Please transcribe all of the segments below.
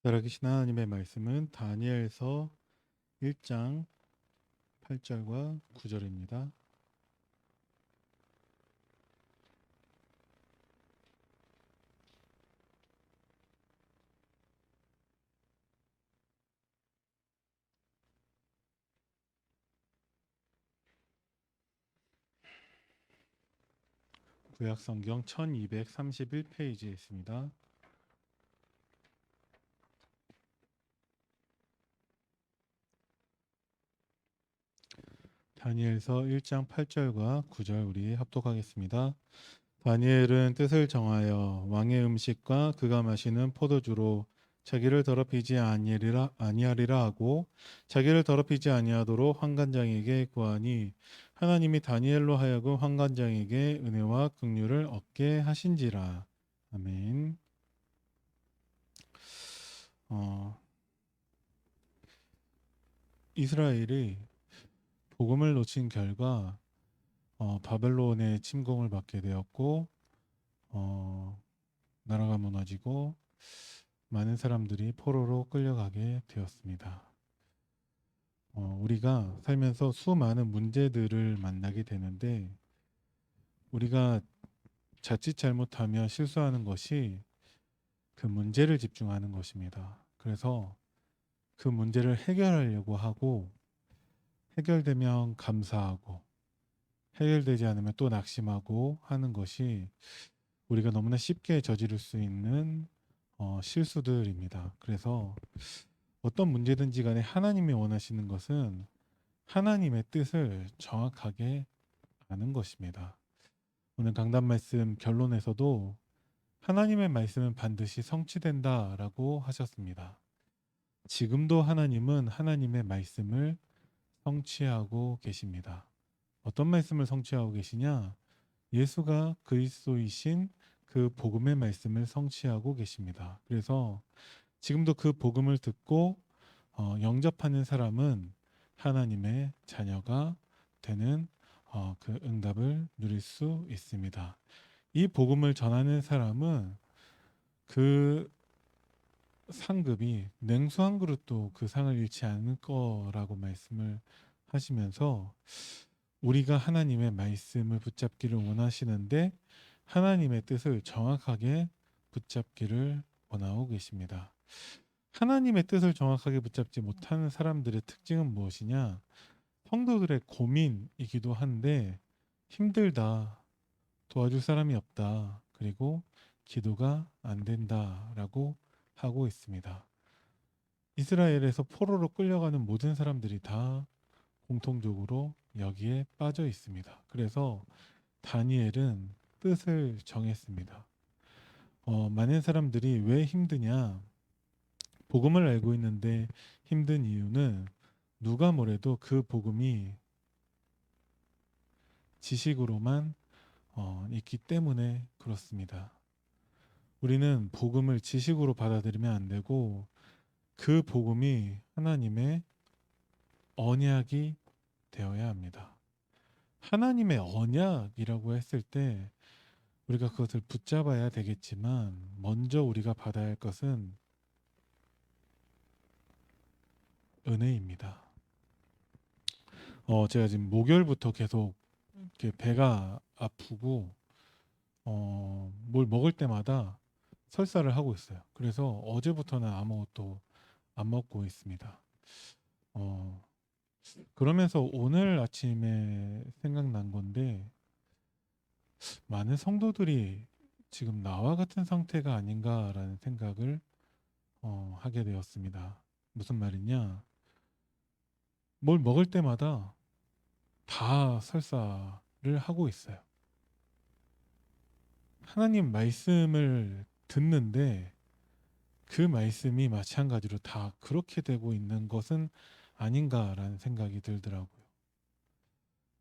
살아계신 하나님의 말씀은 다니엘서 1장 8절과 9절입니다. 구약성경 1231페이지에 있습니다. 다니엘서 1장 8절과 9절 우리 합독하겠습니다. 다니엘은 뜻을 정하여 왕의 음식과 그가 마시는 포도주로 자기를 더럽히지 아니하리라 하고 자기를 더럽히지 아니하도록 환관장에게 구하니 하나님이 다니엘로 하여금 환관장에게 은혜와 긍휼을 얻게 하신지라. 아멘. 어, 이스라엘이 복음을 놓친 결과 바벨론의 침공을 받게 되었고 나라가 무너지고 많은 사람들이 포로로 끌려가게 되었습니다. 우리가 살면서 수많은 문제들을 만나게 되는데 우리가 자칫 잘못하면 실수하는 것이 그 문제를 집중하는 것입니다. 그래서 그 문제를 해결하려고 하고 해결되면 감사하고 해결되지 않으면 또 낙심하고 하는 것이 우리가 너무나 쉽게 저지를 수 있는 실수들입니다. 그래서 어떤 문제든지 간에 하나님이 원하시는 것은 하나님의 뜻을 정확하게 아는 것입니다. 오늘 강단 말씀 결론에서도 하나님의 말씀은 반드시 성취된다라고 하셨습니다. 지금도 하나님은 하나님의 말씀을 성취하고 계십니다. 어떤 말씀을 성취하고 계시냐? 예수가 그리스도이신 그 복음의 말씀을 성취하고 계십니다. 그래서 지금도 그 복음을 듣고 영접하는 사람은 하나님의 자녀가 되는 그 응답을 누릴 수 있습니다. 이 복음을 전하는 사람은 그 상급이 냉수 한 그릇도 그 상을 잃지 않을 거라고 말씀을 하시면서 우리가 하나님의 말씀을 붙잡기를 원하시는데 하나님의 뜻을 정확하게 붙잡기를 원하고 계십니다. 하나님의 뜻을 정확하게 붙잡지 못하는 사람들의 특징은 무엇이냐? 성도들의 고민이기도 한데 힘들다, 도와줄 사람이 없다, 그리고 기도가 안 된다라고 하고 있습니다. 이스라엘에서 포로로 끌려가는 모든 사람들이 다 공통적으로 여기에 빠져 있습니다. 그래서 다니엘은 뜻을 정했습니다. 많은 사람들이 왜 힘드냐? 복음을 알고 있는데 힘든 이유는 누가 뭐래도 그 복음이 지식으로만 있기 때문에 그렇습니다. 우리는 복음을 지식으로 받아들이면 안 되고 그 복음이 하나님의 언약이 되어야 합니다. 하나님의 언약이라고 했을 때 우리가 그것을 붙잡아야 되겠지만 먼저 우리가 받아야 할 것은 은혜입니다. 제가 지금 목요일부터 계속 이렇게 배가 아프고 뭘 먹을 때마다 설사를 하고 있어요. 그래서 어제부터는 아무것도 안 먹고 있습니다. 어, 그러면서 오늘 아침에 생각난 건데 많은 성도들이 지금 나와 같은 상태가 아닌가라는 생각을 하게 되었습니다. 무슨 말이냐? 뭘 먹을 때마다 다 설사를 하고 있어요. 하나님 말씀을 듣는데 그 말씀이 마찬가지로 다 그렇게 되고 있는 것은 아닌가라는 생각이 들더라고요.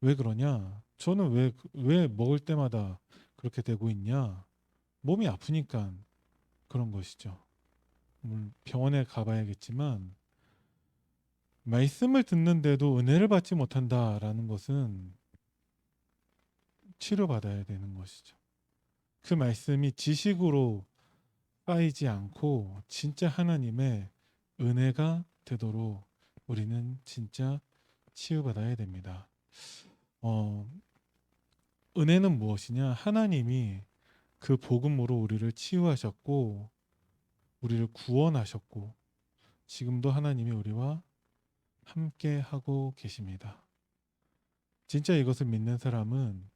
왜 그러냐? 저는 왜 먹을 때마다 그렇게 되고 있냐? 몸이 아프니까 그런 것이죠. 병원에 가봐야겠지만 말씀을 듣는데도 은혜를 받지 못한다라는 것은 치료받아야 되는 것이죠. 그 말씀이 지식으로 쌓이지 않고 진짜 하나님의 은혜가 되도록 우리는 진짜 치유받아야 됩니다. 어, 은혜는 무엇이냐? 하나님이 그 복음으로 우리를 치유하셨고 우리를 구원하셨고 지금도 하나님이 우리와 함께 하고 계십니다. 진짜 이것을 믿는 사람은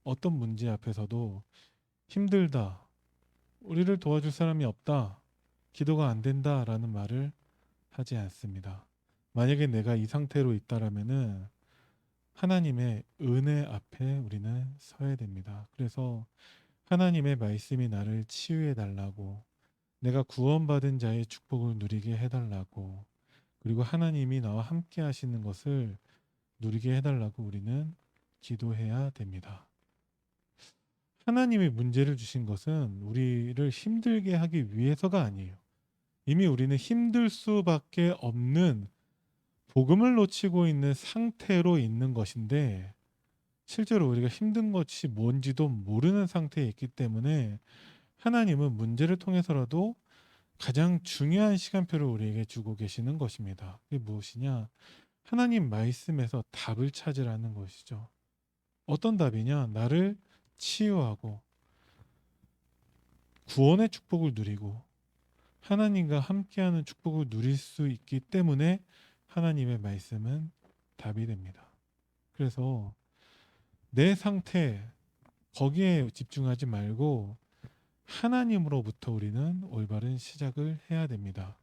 어떤 문제 앞에서도 힘들다, 우리를 도와줄 사람이 없다, 기도가 안 된다라는 말을 하지 않습니다. 만약에 내가 이 상태로 있다라면은 하나님의 은혜 앞에 우리는 서야 됩니다. 그래서 하나님의 말씀이 나를 치유해 달라고, 내가 구원받은 자의 축복을 누리게 해달라고, 그리고 하나님이 나와 함께 하시는 것을 누리게 해달라고 우리는 기도해야 됩니다. 하나님이 문제를 주신 것은 우리를 힘들게 하기 위해서가 아니에요. 이미 우리는 힘들 수밖에 없는 복음을 놓치고 있는 상태로 있는 것인데 실제로 우리가 힘든 것이 뭔지도 모르는 상태에 있기 때문에 하나님은 문제를 통해서라도 가장 중요한 시간표를 우리에게 주고 계시는 것입니다. 그게 무엇이냐? 하나님 말씀에서 답을 찾으라는 것이죠. 어떤 답이냐? 나를 치유하고 구원의 축복을 누리고 하나님과 함께하는 축복을 누릴 수 있기 때문에 하나님의 말씀은 답이 됩니다. 그래서 내 상태 거기에 집중하지 말고 하나님으로부터 우리는 올바른 시작을 해야 됩니다.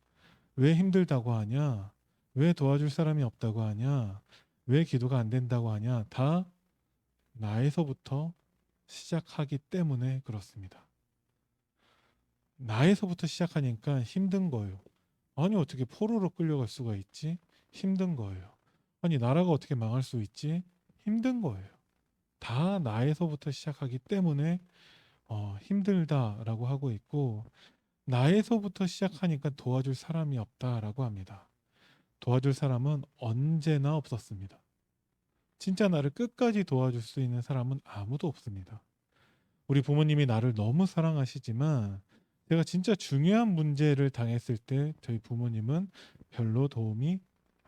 왜 힘들다고 하냐? 왜 도와줄 사람이 없다고 하냐? 왜 기도가 안 된다고 하냐? 다 나에서부터 시작하기 때문에 그렇습니다. 나에서부터 시작하니까 힘든 거예요. 아니 어떻게 포로로 끌려갈 수가 있지? 힘든 거예요. 아니 나라가 어떻게 망할 수 있지? 힘든 거예요. 다 나에서부터 시작하기 때문에 힘들다라고 하고 있고 나에서부터 시작하니까 도와줄 사람이 없다라고 합니다. 도와줄 사람은 언제나 없었습니다. 진짜 나를 끝까지 도와줄 수 있는 사람은 아무도 없습니다. 우리 부모님이 나를 너무 사랑하시지만 제가 진짜 중요한 문제를 당했을 때 저희 부모님은 별로 도움이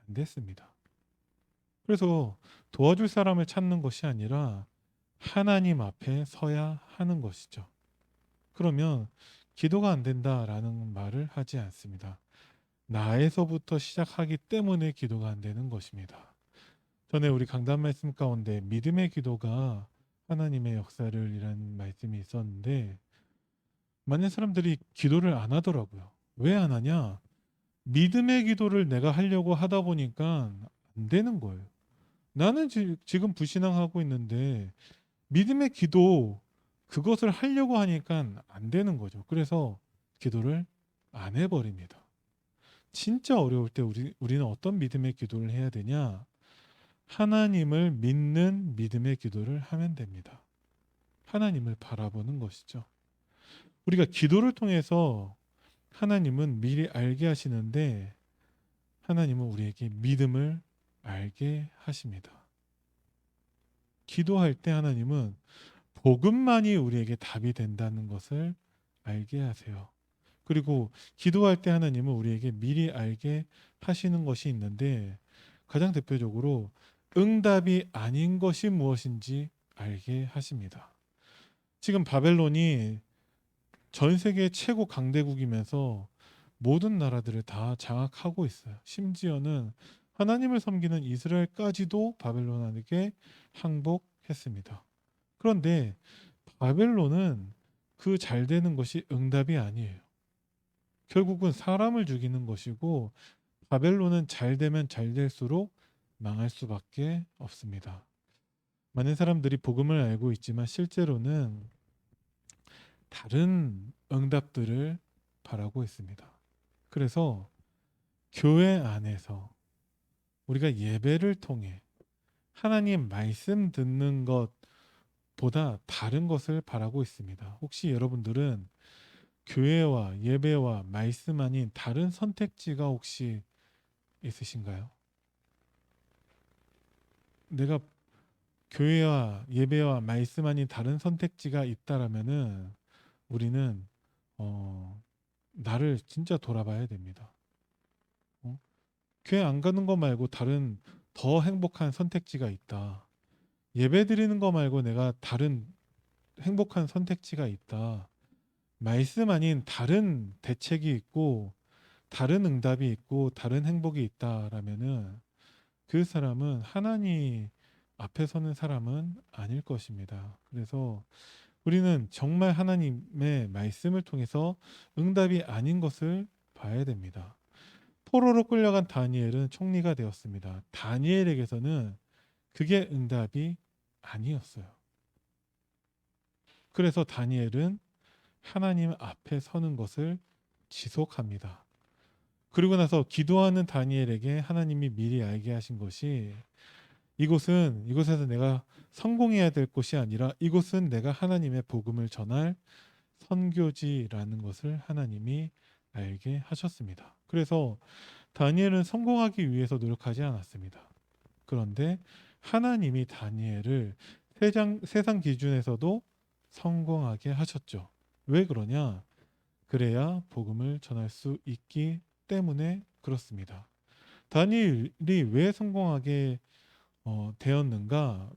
안 됐습니다. 그래서 도와줄 사람을 찾는 것이 아니라 하나님 앞에 서야 하는 것이죠. 그러면 기도가 안 된다라는 말을 하지 않습니다. 나에서부터 시작하기 때문에 기도가 안 되는 것입니다. 전에 우리 강단 말씀 가운데 믿음의 기도가 하나님의 역사를 이라는 말씀이 있었는데 많은 사람들이 기도를 안 하더라고요. 왜 안 하냐? 믿음의 기도를 내가 하려고 하다 보니까 안 되는 거예요. 나는 지금 불신앙하고 있는데 믿음의 기도 그것을 하려고 하니까 안 되는 거죠. 그래서 기도를 안 해버립니다. 진짜 어려울 때 우리는 어떤 믿음의 기도를 해야 되냐? 하나님을 믿는 믿음의 기도를 하면 됩니다. 하나님을 바라보는 것이죠. 우리가 기도를 통해서 하나님은 미리 알게 하시는데 하나님은 우리에게 믿음을 알게 하십니다. 기도할 때 하나님은 복음만이 우리에게 답이 된다는 것을 알게 하세요. 그리고 기도할 때 하나님은 우리에게 미리 알게 하시는 것이 있는데 가장 대표적으로 응답이 아닌 것이 무엇인지 알게 하십니다. 지금 바벨론이 전 세계 최고 강대국이면서 모든 나라들을 다 장악하고 있어요. 심지어는 하나님을 섬기는 이스라엘까지도 바벨론에게 항복했습니다. 그런데 바벨론은 그 잘 되는 것이 응답이 아니에요. 결국은 사람을 죽이는 것이고 바벨론은 잘 되면 잘 될수록 망할 수밖에 없습니다. 많은 사람들이 복음을 알고 있지만 실제로는 다른 응답들을 바라고 있습니다. 그래서 교회 안에서 우리가 예배를 통해 하나님 말씀 듣는 것보다 다른 것을 바라고 있습니다. 혹시 여러분들은 교회와 예배와 말씀 아닌 다른 선택지가 혹시 있으신가요? 내가 교회와 예배와 말씀 아닌 다른 선택지가 있다라면은 우리는 나를 진짜 돌아봐야 됩니다. 어? 교회 안 가는 거 말고 다른 더 행복한 선택지가 있다. 예배 드리는 거 말고 내가 다른 행복한 선택지가 있다. 말씀 아닌 다른 대책이 있고 다른 응답이 있고 다른 행복이 있다라면은 그 사람은 하나님 앞에 서는 사람은 아닐 것입니다. 그래서 우리는 정말 하나님의 말씀을 통해서 응답이 아닌 것을 봐야 됩니다. 포로로 끌려간 다니엘은 총리가 되었습니다. 다니엘에게서는 그게 응답이 아니었어요. 그래서 다니엘은 하나님 앞에 서는 것을 지속합니다. 그리고 나서 기도하는 다니엘에게 하나님이 미리 알게 하신 것이 이곳에서 내가 성공해야 될 곳이 아니라 이곳은 내가 하나님의 복음을 전할 선교지라는 것을 하나님이 알게 하셨습니다. 그래서 다니엘은 성공하기 위해서 노력하지 않았습니다. 그런데 하나님이 다니엘을 세상 기준에서도 성공하게 하셨죠. 왜 그러냐? 그래야 복음을 전할 수 있기 때문에 그렇습니다. 다니엘이 왜 성공하게 되었는가?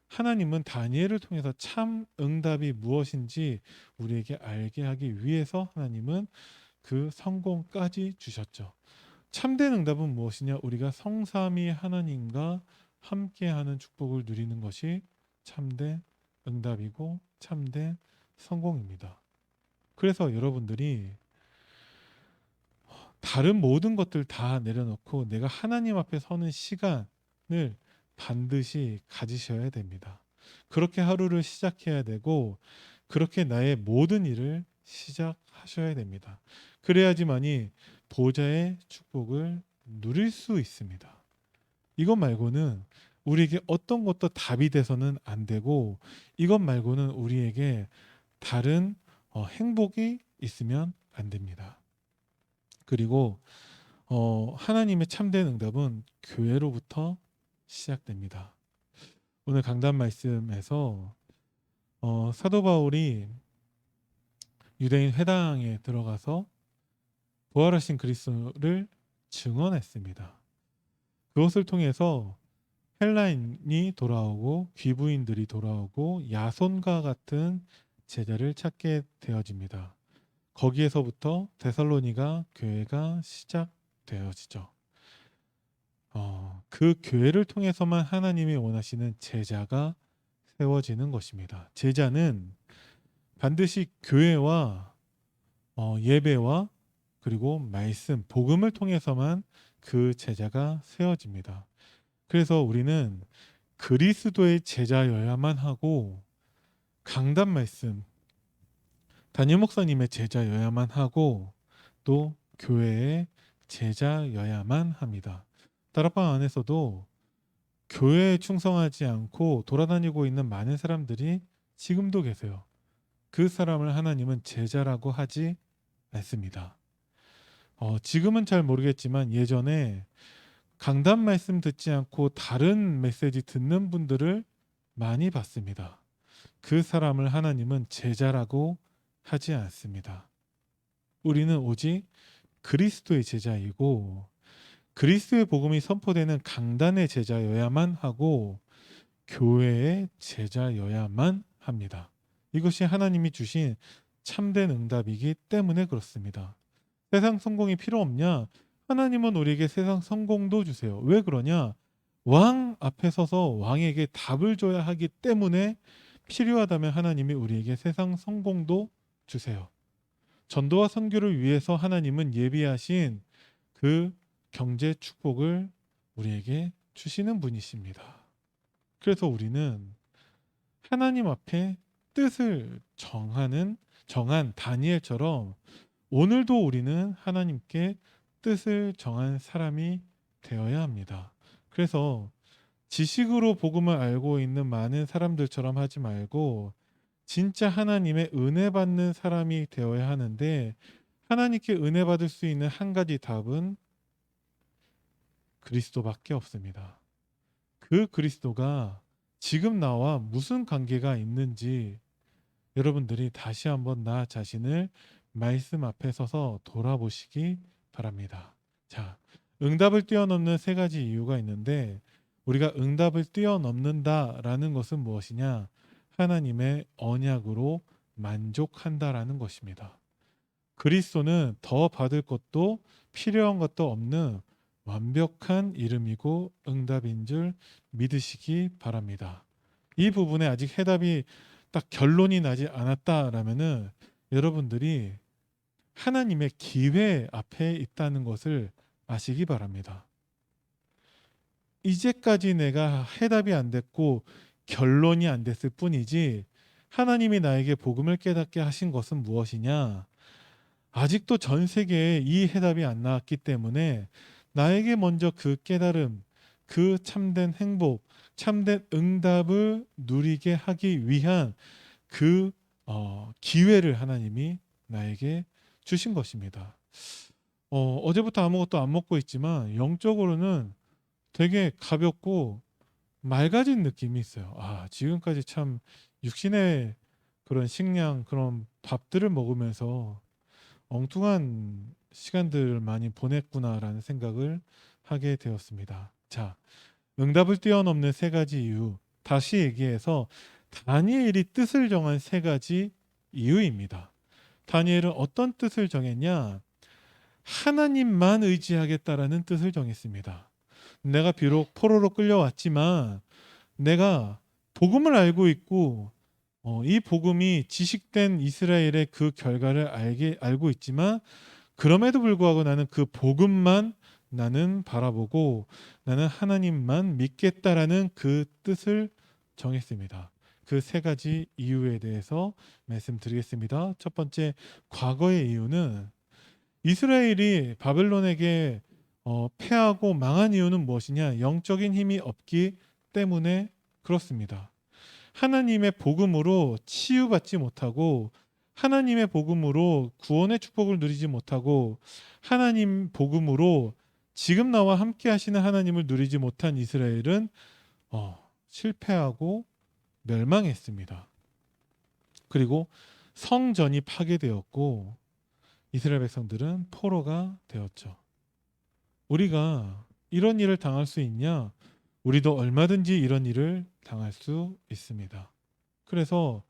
하나님은 다니엘을 통해서 참 응답이 무엇인지 우리에게 알게 하기 위해서 하나님은 그 성공까지 주셨죠. 참된 응답은 무엇이냐? 우리가 성삼위 하나님과 함께하는 축복을 누리는 것이 참된 응답이고 참된 성공입니다. 그래서 여러분들이 다른 모든 것들 다 내려놓고 내가 하나님 앞에 서는 시간을 반드시 가지셔야 됩니다. 그렇게 하루를 시작해야 되고 그렇게 나의 모든 일을 시작하셔야 됩니다. 그래야지만이 보좌의 축복을 누릴 수 있습니다. 이것 말고는 우리에게 어떤 것도 답이 돼서는 안 되고 이것 말고는 우리에게 다른 행복이 있으면 안 됩니다. 그리고 하나님의 참된 응답은 교회로부터 시작됩니다. 오늘 강단 말씀에서 사도 바울이 유대인 회당에 들어가서 부활하신 그리스도를 증언했습니다. 그것을 통해서 헬라인이 돌아오고 귀부인들이 돌아오고 야손과 같은 제자를 찾게 되어집니다. 거기에서부터 데살로니가 교회가 시작되어지죠. 그 교회를 통해서만 하나님이 원하시는 제자가 세워지는 것입니다. 제자는 반드시 교회와 예배와 그리고 말씀, 복음을 통해서만 그 제자가 세워집니다. 그래서 우리는 그리스도의 제자여야만 하고 강단 말씀, 담임 목사님의 제자여야만 하고 또 교회의 제자여야만 합니다. 다락방 안에서도 교회에 충성하지 않고 돌아다니고 있는 많은 사람들이 지금도 계세요. 그 사람을 하나님은 제자라고 하지 않습니다. 지금은 잘 모르겠지만 예전에 강단 말씀 듣지 않고 다른 메시지 듣는 분들을 많이 봤습니다. 그 사람을 하나님은 제자라고 하지 않습니다. 우리는 오직 그리스도의 제자이고 그리스도의 복음이 선포되는 강단의 제자여야만 하고 교회의 제자여야만 합니다. 이것이 하나님이 주신 참된 응답이기 때문에 그렇습니다. 세상 성공이 필요 없냐? 하나님은 우리에게 세상 성공도 주세요. 왜 그러냐? 왕 앞에 서서 왕에게 답을 줘야 하기 때문에 필요하다면 하나님이 우리에게 세상 성공도 주세요. 전도와 선교를 위해서 하나님은 예비하신 그 경제 축복을 우리에게 주시는 분이십니다. 그래서 우리는 하나님 앞에 뜻을 정한 다니엘처럼 오늘도 우리는 하나님께 뜻을 정한 사람이 되어야 합니다. 그래서 지식으로 복음을 알고 있는 많은 사람들처럼 하지 말고 진짜 하나님의 은혜 받는 사람이 되어야 하는데 하나님께 은혜 받을 수 있는 한 가지 답은 그리스도밖에 없습니다. 그 그리스도가 지금 나와 무슨 관계가 있는지 여러분들이 다시 한번 나 자신을 말씀 앞에 서서 돌아보시기 바랍니다. 자, 응답을 뛰어넘는 세 가지 이유가 있는데 우리가 응답을 뛰어넘는다라는 것은 무엇이냐? 하나님의 언약으로 만족한다라는 것입니다. 그리스도는 더 받을 것도 필요한 것도 없는 완벽한 이름이고 응답인 줄 믿으시기 바랍니다. 이 부분에 아직 해답이 딱 결론이 나지 않았다라면은 여러분들이 하나님의 기회 앞에 있다는 것을 아시기 바랍니다. 이제까지 내가 해답이 안 됐고 결론이 안 됐을 뿐이지 하나님이 나에게 복음을 깨닫게 하신 것은 무엇이냐? 아직도 전 세계에 이 해답이 안 나왔기 때문에 나에게 먼저 그 깨달음, 그 참된 행복, 참된 응답을 누리게 하기 위한 그 기회를 하나님이 나에게 주신 것입니다. 어제부터 아무것도 안 먹고 있지만 영적으로는 되게 가볍고 맑아진 느낌이 있어요. 지금까지 참 육신의 그런 식량, 그런 밥들을 먹으면서 엉뚱한 시간들을 많이 보냈구나라는 생각을 하게 되었습니다. 자, 응답을 뛰어넘는 세 가지 이유. 다시 얘기해서 다니엘이 뜻을 정한 세 가지 이유입니다. 다니엘은 어떤 뜻을 정했냐? 하나님만 의지하겠다라는 뜻을 정했습니다. 내가 비록 포로로 끌려왔지만 내가 복음을 알고 있고 이 복음이 지식된 이스라엘의 그 결과를 알고 있지만 그럼에도 불구하고 나는 그 복음만 나는 바라보고 나는 하나님만 믿겠다라는 그 뜻을 정했습니다. 그 세 가지 이유에 대해서 말씀드리겠습니다. 첫 번째, 과거의 이유는 이스라엘이 바벨론에게 패하고 망한 이유는 무엇이냐? 영적인 힘이 없기 때문에 그렇습니다. 하나님의 복음으로 치유받지 못하고 하나님의 복음으로 구원의 축복을 누리지 못하고 하나님 복음으로 지금 나와 함께 하시는 하나님을 누리지 못한 이스라엘은 실패하고 멸망했습니다. 그리고 성전이 파괴되었고 이스라엘 백성들은 포로가 되었죠. 우리가 이런 일을 당할 수 있냐? 우리도 얼마든지 이런 일을 당할 수 있습니다. 그래서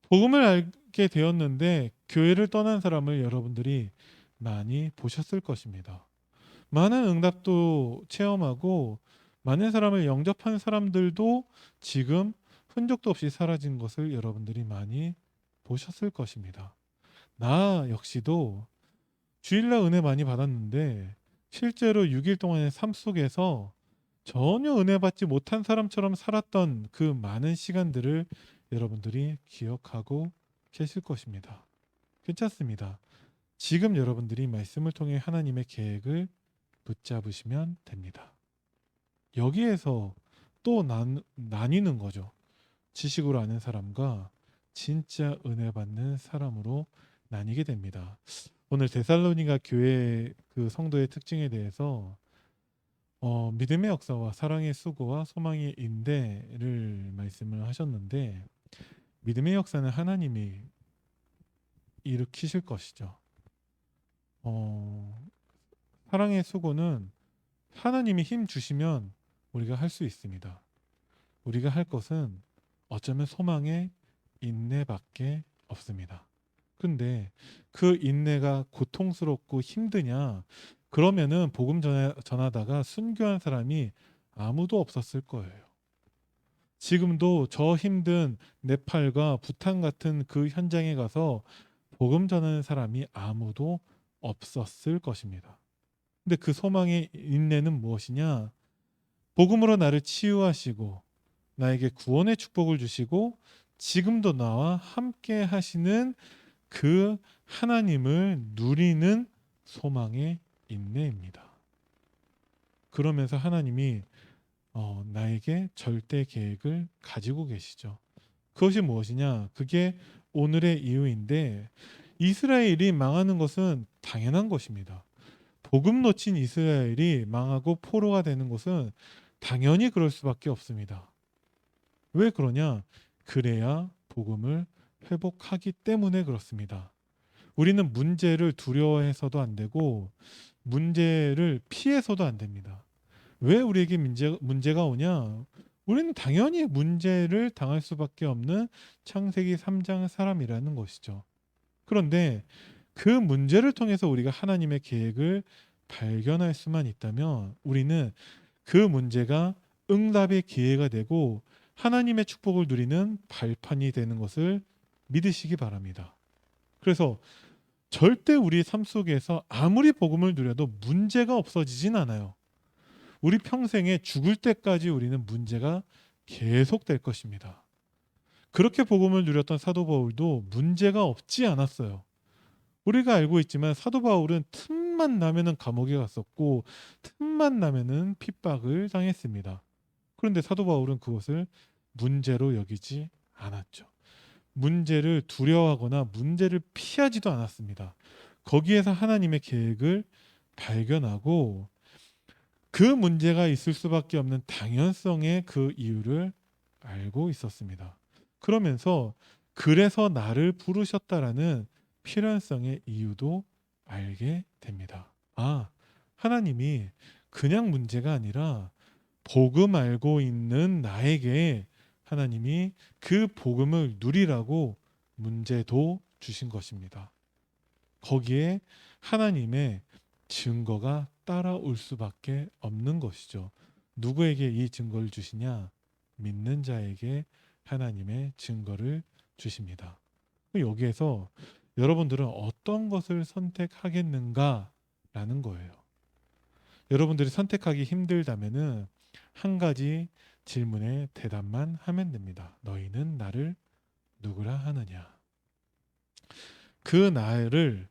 복음을 알게 되었는데 교회를 떠난 사람을 여러분들이 많이 보셨을 것입니다. 많은 응답도 체험하고 많은 사람을 영접한 사람들도 지금 흔적도 없이 사라진 것을 여러분들이 많이 보셨을 것입니다. 나 역시도 주일날 은혜 많이 받았는데 실제로 6일 동안의 삶 속에서 전혀 은혜 받지 못한 사람처럼 살았던 그 많은 시간들을 여러분들이 기억하고 계실 것입니다. 괜찮습니다. 지금 여러분들이 말씀을 통해 하나님의 계획을 붙잡으시면 됩니다. 여기에서 또 나뉘는 거죠. 지식으로 아는 사람과 진짜 은혜 받는 사람으로 나뉘게 됩니다. 오늘 데살로니가 교회 그 성도의 특징에 대해서 믿음의 역사와 사랑의 수고와 소망의 인대를 말씀을 하셨는데 믿음의 역사는 하나님이 일으키실 것이죠. 사랑의 수고는 하나님이 힘 주시면 우리가 할 수 있습니다. 우리가 할 것은 어쩌면 소망의 인내밖에 없습니다. 근데 그 인내가 고통스럽고 힘드냐? 그러면은 복음 전하다가 순교한 사람이 아무도 없었을 거예요. 지금도 저 힘든 네팔과 부탄 같은 그 현장에 가서 복음 전하는 사람이 아무도 없었을 것입니다. 근데 그 소망의 인내는 무엇이냐? 복음으로 나를 치유하시고 나에게 구원의 축복을 주시고 지금도 나와 함께 하시는 그 하나님을 누리는 소망의 인내입니다. 그러면서 하나님이 나에게 절대 계획을 가지고 계시죠. 그것이 무엇이냐? 그게 오늘의 이유인데 이스라엘이 망하는 것은 당연한 것입니다. 복음 놓친 이스라엘이 망하고 포로가 되는 것은 당연히 그럴 수밖에 없습니다. 왜 그러냐? 그래야 복음을 회복하기 때문에 그렇습니다. 우리는 문제를 두려워해서도 안 되고 문제를 피해서도 안 됩니다. 왜 우리에게 문제가 오냐? 우리는 당연히 문제를 당할 수밖에 없는 창세기 3장 사람이라는 것이죠. 그런데 그 문제를 통해서 우리가 하나님의 계획을 발견할 수만 있다면 우리는 그 문제가 응답의 기회가 되고 하나님의 축복을 누리는 발판이 되는 것을 믿으시기 바랍니다. 그래서 절대 우리 삶 속에서 아무리 복음을 누려도 문제가 없어지진 않아요. 우리 평생에 죽을 때까지 우리는 문제가 계속될 것입니다. 그렇게 복음을 누렸던 사도 바울도 문제가 없지 않았어요. 우리가 알고 있지만 사도 바울은 틈만 나면은 감옥에 갔었고 틈만 나면은 핍박을 당했습니다. 그런데 사도 바울은 그것을 문제로 여기지 않았죠. 문제를 두려워하거나 문제를 피하지도 않았습니다. 거기에서 하나님의 계획을 발견하고 그 문제가 있을 수밖에 없는 당연성의 그 이유를 알고 있었습니다. 그러면서 그래서 나를 부르셨다라는 필연성의 이유도 알게 됩니다. 아, 하나님이 그냥 문제가 아니라 복음 알고 있는 나에게 하나님이 그 복음을 누리라고 문제도 주신 것입니다. 거기에 하나님의 증거가 따라올 수밖에 없는 것이죠. 누구에게 이 증거를 주시냐? 믿는 자에게 하나님의 증거를 주십니다. 여기에서 여러분들은 어떤 것을 선택하겠는가라는 거예요. 여러분들이 선택하기 힘들다면은 한 가지 질문에 대답만 하면 됩니다. 너희는 나를 누구라 하느냐? 그 나를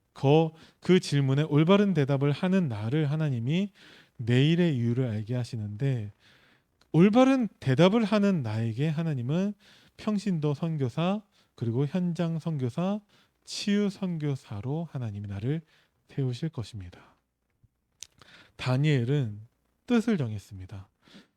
그 질문에 올바른 대답을 하는 나를 하나님이 내일의 이유를 알게 하시는데 올바른 대답을 하는 나에게 하나님은 평신도 선교사 그리고 현장 선교사 치유 선교사로 하나님이 나를 세우실 것입니다. 다니엘은 뜻을 정했습니다.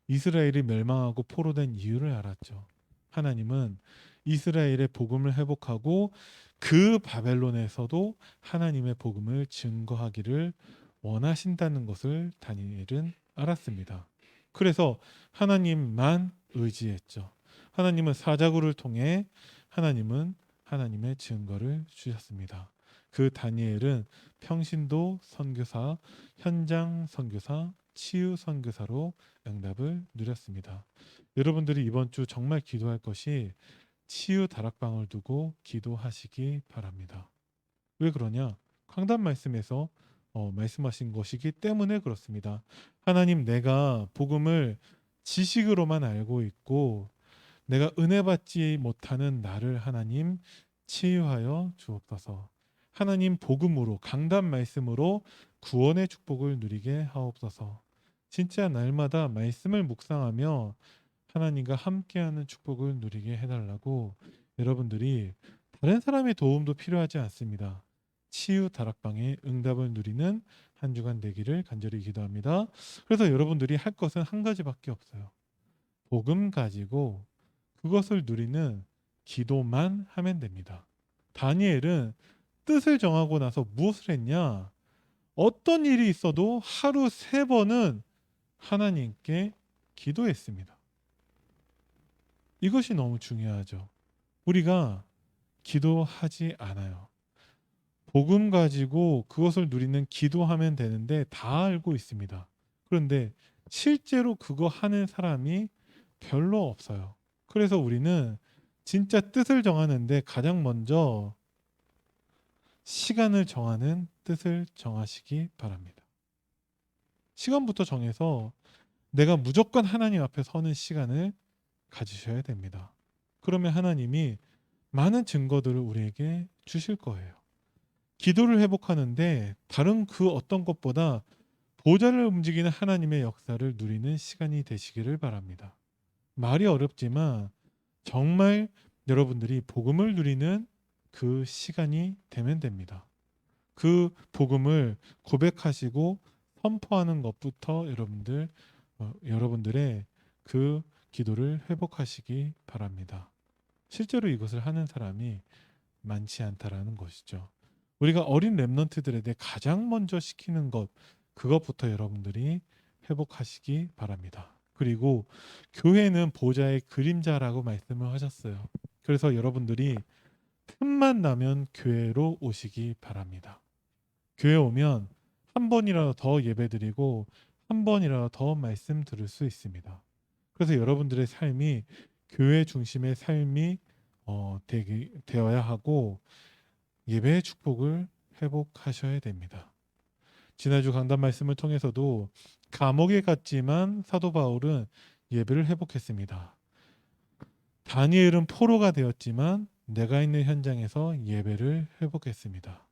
이스라엘이 멸망하고 포로된 이유를 알았죠. 하나님은 이스라엘의 복음을 회복하고 그 바벨론에서도 하나님의 복음을 증거하기를 원하신다는 것을 다니엘은 알았습니다. 그래서 하나님만 의지했죠. 하나님은 사자굴을 통해 하나님은 하나님의 증거를 주셨습니다. 그 다니엘은 평신도 선교사, 현장 선교사, 치유 선교사로 응답을 누렸습니다. 여러분들이 이번 주 정말 기도할 것이 치유 다락방을 두고 기도하시기 바랍니다. 왜 그러냐? 강단 말씀에서 말씀하신 것이기 때문에 그렇습니다. 하나님, 내가 복음을 지식으로만 알고 있고 내가 은혜 받지 못하는 나를 하나님 치유하여 주옵소서. 하나님 복음으로 강단 말씀으로 구원의 축복을 누리게 하옵소서. 진짜 날마다 말씀을 묵상하며 하나님과 함께하는 축복을 누리게 해달라고 여러분들이 다른 사람의 도움도 필요하지 않습니다. 치유 다락방의 응답을 누리는 한 주간 되기를 간절히 기도합니다. 그래서 여러분들이 할 것은 한 가지밖에 없어요. 복음 가지고 그것을 누리는 기도만 하면 됩니다. 다니엘은 뜻을 정하고 나서 무엇을 했냐? 어떤 일이 있어도 하루 3번은 하나님께 기도했습니다. 이것이 너무 중요하죠. 우리가 기도하지 않아요. 복음 가지고 그것을 누리는 기도하면 되는데 다 알고 있습니다. 그런데 실제로 그거 하는 사람이 별로 없어요. 그래서 우리는 진짜 뜻을 정하는데 가장 먼저 시간을 정하는 뜻을 정하시기 바랍니다. 시간부터 정해서 내가 무조건 하나님 앞에 서는 시간을 가지셔야 됩니다. 그러면 하나님이 많은 증거들을 우리에게 주실 거예요. 기도를 회복하는데 다른 그 어떤 것보다 보좌를 움직이는 하나님의 역사를 누리는 시간이 되시기를 바랍니다. 말이 어렵지만 정말 여러분들이 복음을 누리는 그 시간이 되면 됩니다. 그 복음을 고백하시고 선포하는 것부터 여러분들의 그 기도를 회복하시기 바랍니다. 실제로 이것을 하는 사람이 많지 않다라는 것이죠. 우리가 어린 렘넌트들에게 가장 먼저 시키는 것, 그것부터 여러분들이 회복하시기 바랍니다. 그리고 교회는 보좌의 그림자라고 말씀을 하셨어요. 그래서 여러분들이 틈만 나면 교회로 오시기 바랍니다. 교회 오면 한 번이라도 더 예배드리고 한 번이라도 더 말씀 들을 수 있습니다. 그래서 여러분들의 삶이 교회 중심의 삶이 되어야 하고 예배의 축복을 회복하셔야 됩니다. 지난주 강단 말씀을 통해서도 감옥에 갔지만 사도 바울은 예배를 회복했습니다. 다니엘은 포로가 되었지만 내가 있는 현장에서 예배를 회복했습니다.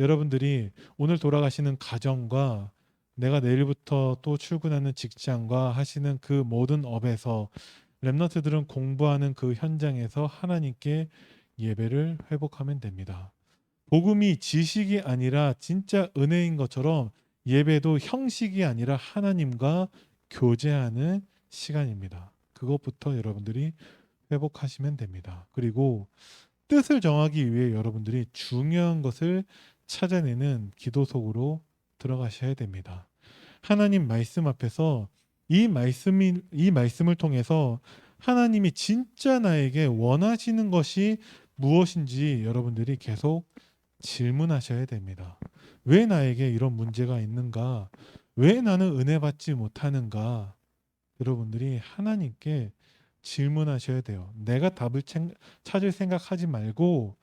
여러분들이 오늘 돌아가시는 가정과 내가 내일부터 또 출근하는 직장과 하시는 그 모든 업에서 렘너트들은 공부하는 그 현장에서 하나님께 예배를 회복하면 됩니다. 복음이 지식이 아니라 진짜 은혜인 것처럼 예배도 형식이 아니라 하나님과 교제하는 시간입니다. 그것부터 여러분들이 회복하시면 됩니다. 그리고 뜻을 정하기 위해 여러분들이 중요한 것을 찾아내는 기도 속으로 들어가셔야 됩니다. 하나님 말씀 앞에서 이 말씀을 통해서 하나님이 진짜 나에게 원하시는 것이 무엇인지 여러분들이 계속 질문하셔야 됩니다. 왜 나에게 이런 문제가 있는가? 왜 나는 은혜 받지 못하는가? 여러분들이 하나님께 질문하셔야 돼요. 내가 답을 찾을 생각하지 말고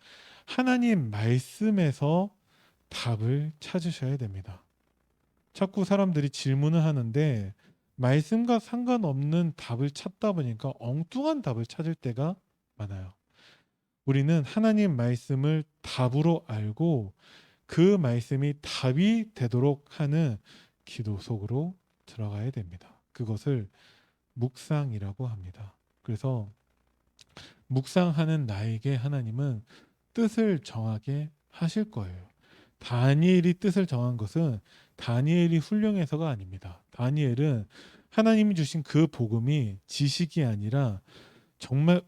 하나님 말씀에서 답을 찾으셔야 됩니다. 자꾸 사람들이 질문을 하는데 말씀과 상관없는 답을 찾다 보니까 엉뚱한 답을 찾을 때가 많아요. 우리는 하나님 말씀을 답으로 알고 그 말씀이 답이 되도록 하는 기도 속으로 들어가야 됩니다. 그것을 묵상이라고 합니다. 그래서 묵상하는 나에게 하나님은 뜻을 정하게 하실 거예요. 다니엘이 뜻을 정한 것은 다니엘이 훌륭해서가 아닙니다. 다니엘은 하나님이 주신 그 복음이 지식이 아니라 정말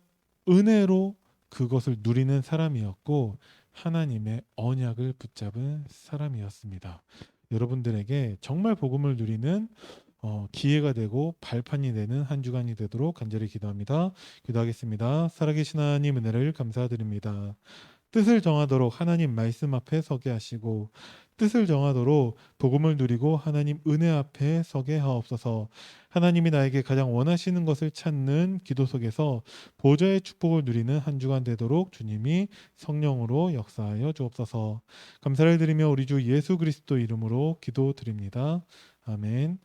은혜로 그것을 누리는 사람이었고 하나님의 언약을 붙잡은 사람이었습니다. 여러분들에게 정말 복음을 누리는 기회가 되고 발판이 되는 한 주간이 되도록 간절히 기도합니다. 기도하겠습니다. 살아계신 하나님 은혜를 감사드립니다. 뜻을 정하도록 하나님 말씀 앞에 서게 하시고 뜻을 정하도록 복음을 누리고 하나님 은혜 앞에 서게 하옵소서. 하나님이 나에게 가장 원하시는 것을 찾는 기도 속에서 보좌의 축복을 누리는 한 주간 되도록 주님이 성령으로 역사하여 주옵소서. 감사를 드리며 우리 주 예수 그리스도 이름으로 기도드립니다. 아멘.